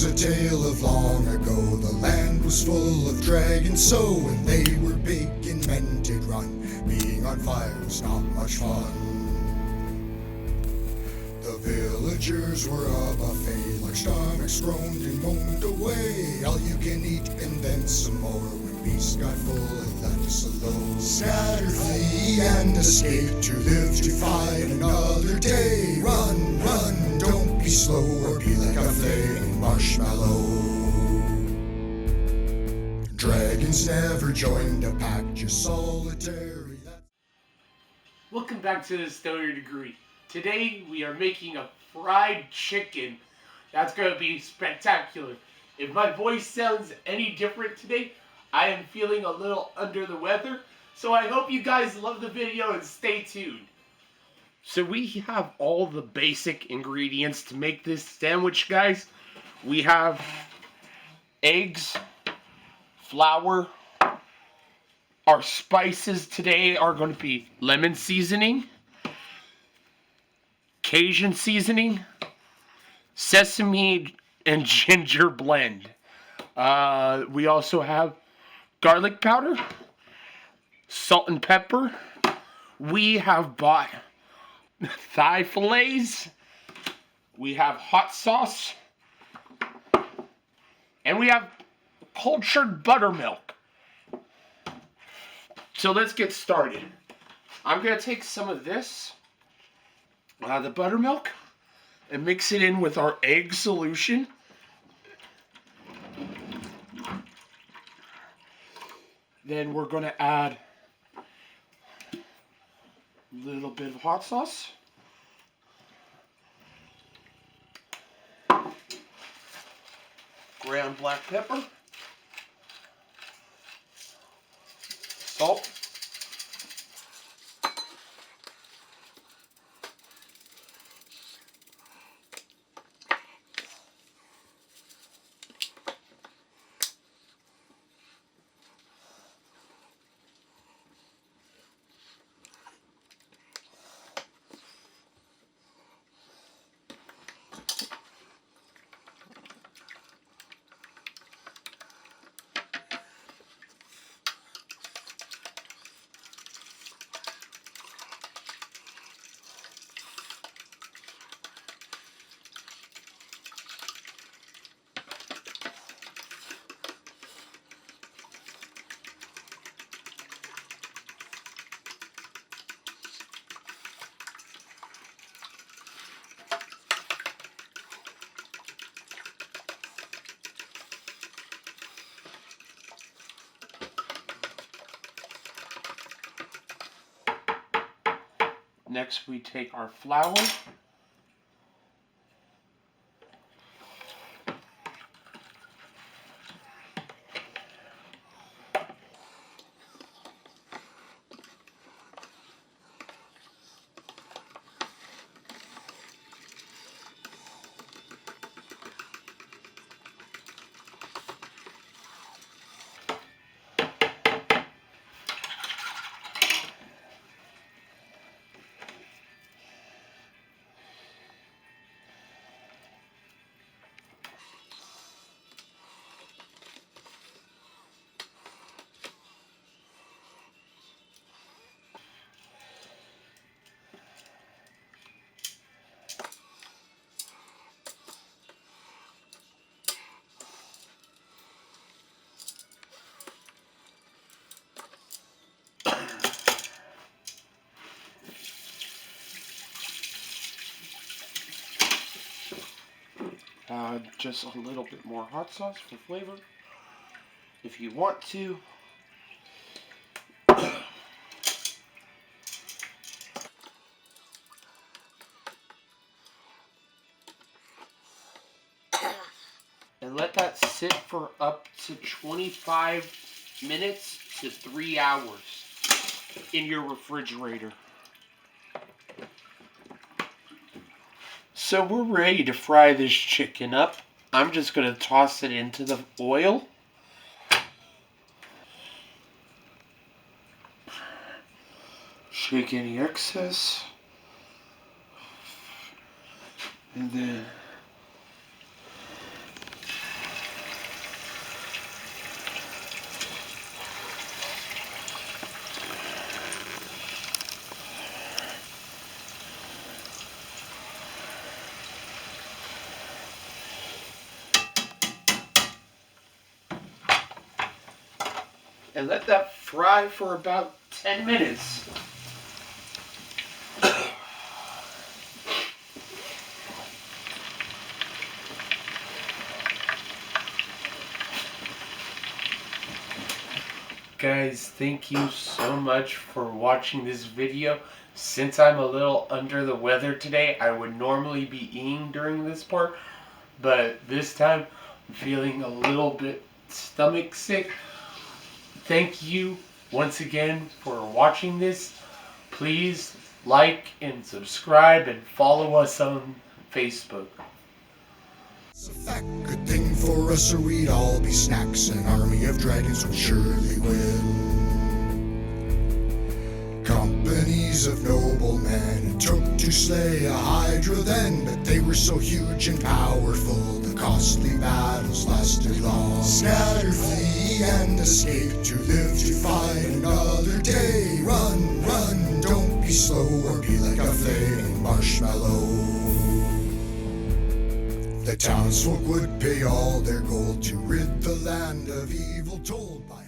was a tale of long ago. The land was full of dragons, so when they were big and men did run, being on fire was not much fun. The villagers were a buffet, like stomachs groaned and moaned away. All you can eat and then some more. When beasts got full and left us alone, scatter, flee, and escape to live to fight another day. Run, run, don't be slow or be like a flaming marshmallow. Dragons never joined a pack, just solitary. Welcome back to the Stoner Degree. Today we are making a fried chicken. That's going to be spectacular. If my voice sounds any different today, I am feeling a little under the weather. So I hope you guys love the video and stay tuned. So we have all the basic ingredients to make this sandwich, guys. We have eggs, flour. Our spices today are going to be lemon seasoning, Cajun seasoning, sesame and ginger blend. We also have garlic powder, salt and pepper. We have bought thigh fillets. We have hot sauce. And we have cultured buttermilk. So let's get started. I'm going to take some of this, the buttermilk, and mix it in with our egg solution. Then we're going to add a little bit of hot sauce. Ground black pepper. Salt. Next, we take our flour. Just a little bit more hot sauce for flavor, if you want to. And let that sit for up to 25 minutes to 3 hours in your refrigerator. So we're ready to fry this chicken up. I'm just going to toss it into the oil. Shake any excess. And then and let that fry for about 10 minutes. Guys, thank you so much for watching this video. Since I'm a little under the weather today, I would normally be eating during this part, but this time I'm feeling a little bit stomach sick. Thank you once again for watching this. Please like and subscribe and follow us on Facebook. It's a fact, good thing for us, or we'd all be snacks. An army of dragons would surely win. Companies of noblemen it took to slay a hydra then, but they were so huge and powerful, the costly battles lasted long. Scatter, flee, and escape, to live to fight another day. Run, run, don't be slow, or be like a flaming marshmallow. The townsfolk would pay all their gold to rid the land of evil, told by